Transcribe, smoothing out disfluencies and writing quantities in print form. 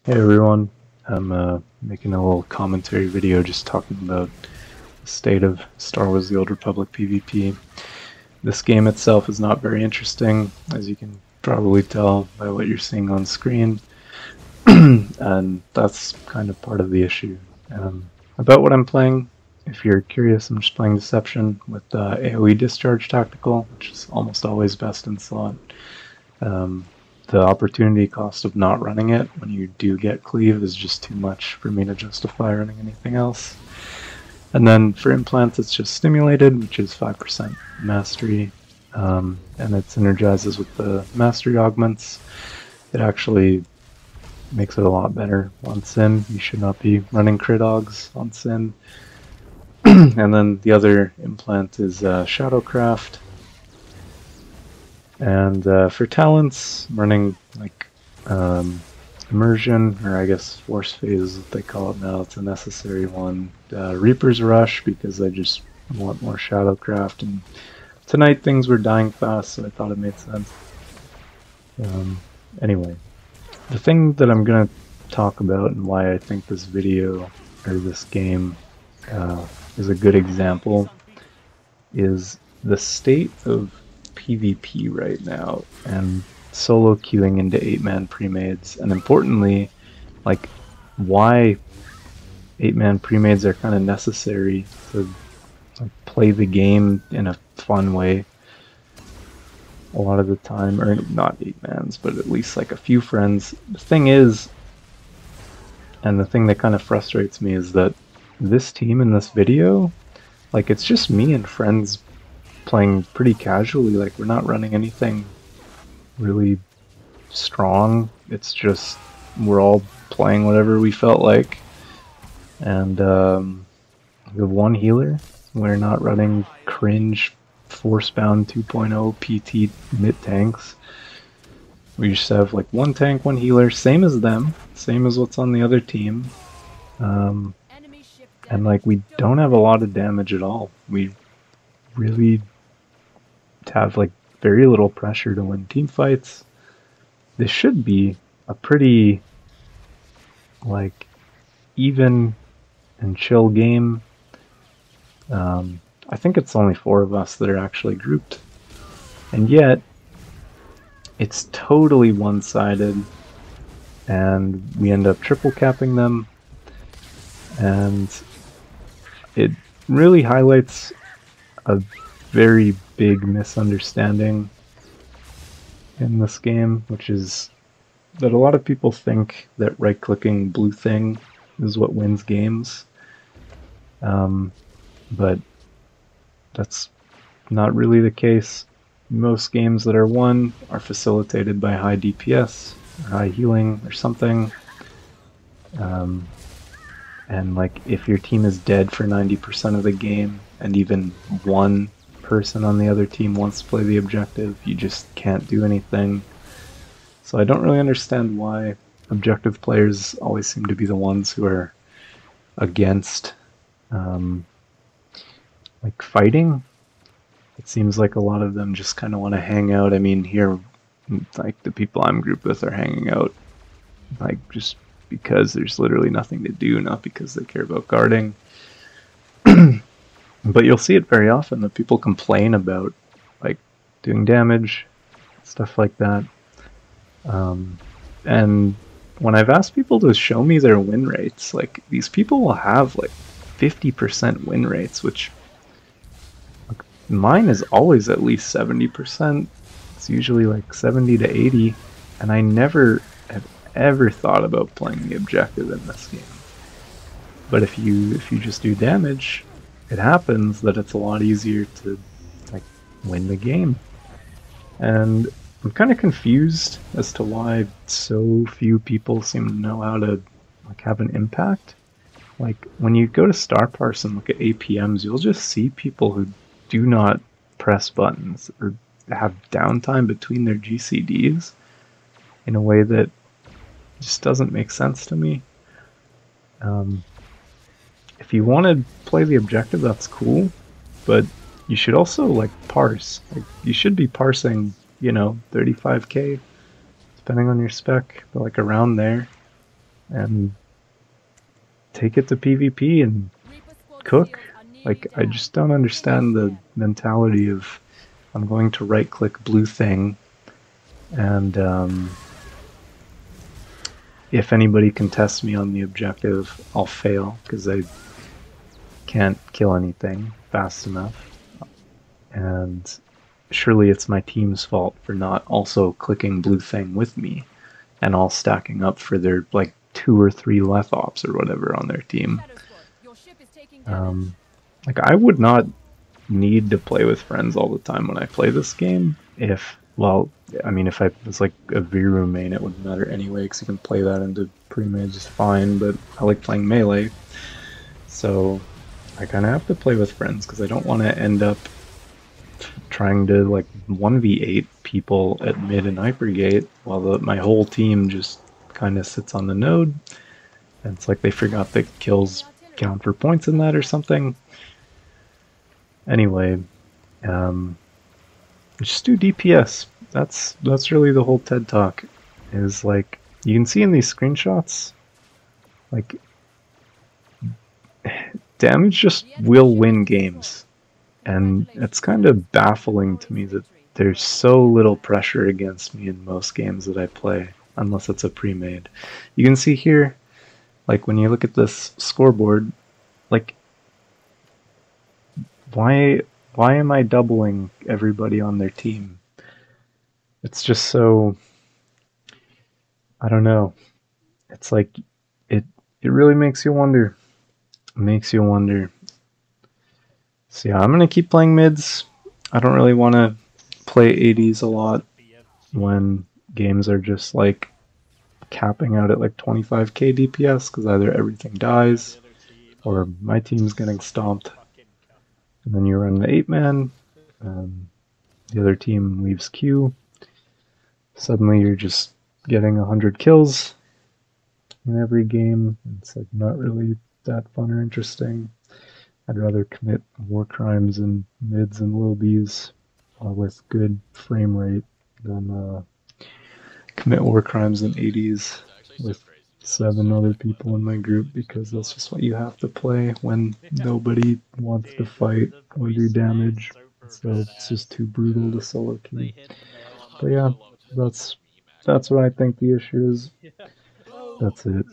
Hey everyone, I'm making a little commentary video just talking about the state of Star Wars The Old Republic PvP. This game itself is not very interesting, as you can probably tell by what you're seeing on screen, and that's kind of part of the issue. About what I'm playing, if you're curious, I'm just playing Deception with AoE Discharge Tactical, which is almost always best in slot. The opportunity cost of not running it when you do get cleave is just too much for me to justify running anything else. And then for implants, it's just stimulated, which is 5% mastery, and it synergizes with the mastery augments. It actually makes it a lot better on Sin. You should not be running crit augs on Sin. And then the other implant is Shadowcraft. And for talents, I'm running like Immersion, or I guess Force Phase, what they call it now. It's a necessary one. Reaper's Rush, because I just want more Shadowcraft. And tonight things were dying fast, so I thought it made sense. Anyway, the thing that I'm going to talk about and why I think this video, or this game, is a good example, is the state of PvP right now and solo queuing into 8-man premades, and importantly, like, why 8-man premades are kind of necessary to like play the game in a fun way a lot of the time, or not 8-mans, but at least like a few friends. The thing is, and the thing that kind of frustrates me, is that this team in this video, like, it's just me and friends playing pretty casually. Like, we're not running anything really strong. It's just we're all playing whatever we felt like, and we have one healer. We're not running cringe Forcebound 2.0 PT mid tanks. We just have like one tank, one healer, same as them, same as what's on the other team, and like, we don't have a lot of damage at all. We really have like very little pressure to win team fights. This should be a pretty like even and chill game. I think it's only 4 of us that are actually grouped, and yet it's totally one-sided, and we end up triple capping them, and it really highlights a very big misunderstanding in this game, which is that a lot of people think that right-clicking blue thing is what wins games, but that's not really the case. Most games that are won are facilitated by high DPS, or high healing, or something. And like, if your team is dead for 90% of the game, and even one person on the other team wants to play the objective, you just can't do anything. So I don't really understand why objective players always seem to be the ones who are against like fighting. It seems like a lot of them just kind of want to hang out. I mean, here, like, the people I'm grouped with are hanging out like just because there's literally nothing to do, not because they care about guarding. But you'll see it very often that people complain about like doing damage, stuff like that. And when I've asked people to show me their win rates, like, these people will have like 50% win rates, which, like, mine is always at least 70%. It's usually like 70 to 80, and I never have ever thought about playing the objective in this game. But if you just do damage, it happens that it's a lot easier to like win the game. And I'm kind of confused as to why so few people seem to know how to like have an impact. Like, when you go to Star Parse and look at APMs, you'll just see people who do not press buttons or have downtime between their GCDs in a way that just doesn't make sense to me. If you want to play the objective, that's cool, but you should also like parse. Like, you should be parsing, you know, 35k, depending on your spec, but like around there. and take it to PvP and cook. Like, I just don't understand the mentality of I'm going to right click blue thing, and if anybody contests me on the objective, I'll fail because I can't kill anything fast enough. And surely it's my team's fault for not also clicking blue thing with me and all stacking up for their like 2 or 3 left ops or whatever on their team. Um, like, I would not need to play with friends all the time when I play this game. If, well, I mean, if I was like a Viru main, it wouldn't matter anyway, because you can play that into pre-mage just fine, but I like playing melee, so I kind of have to play with friends, because I don't want to end up trying to like 1v8 people at mid and hypergate while my whole team just kind of sits on the node, and it's like they forgot that kills count for points in that or something. Anyway, just do DPS. That's really the whole TED Talk. Is like, you can see in these screenshots, like, damage just will win games. And it's kind of baffling to me that there's so little pressure against me in most games that I play, unless it's a pre-made. You can see here, like, when you look at this scoreboard, like, why am I doubling everybody on their team? It's just so, I don't know. It's like, it really makes you wonder. It makes you wonder. So yeah, I'm gonna keep playing mids. I don't really want to play 80s a lot when games are just like capping out at like 25k DPS, because either everything dies or my team's getting stomped, and then you run the 8-man, the other team leaves Q. Suddenly you're just getting 100 kills in every game. It's like not really that fun or interesting. I'd rather commit war crimes in mids and low Bs with good frame rate than commit war crimes in 80s with 7 other people in my group, because that's just what you have to play when nobody wants to fight or do damage. So it's just too brutal to solo queue. But yeah, that's what I think the issue is. That's it.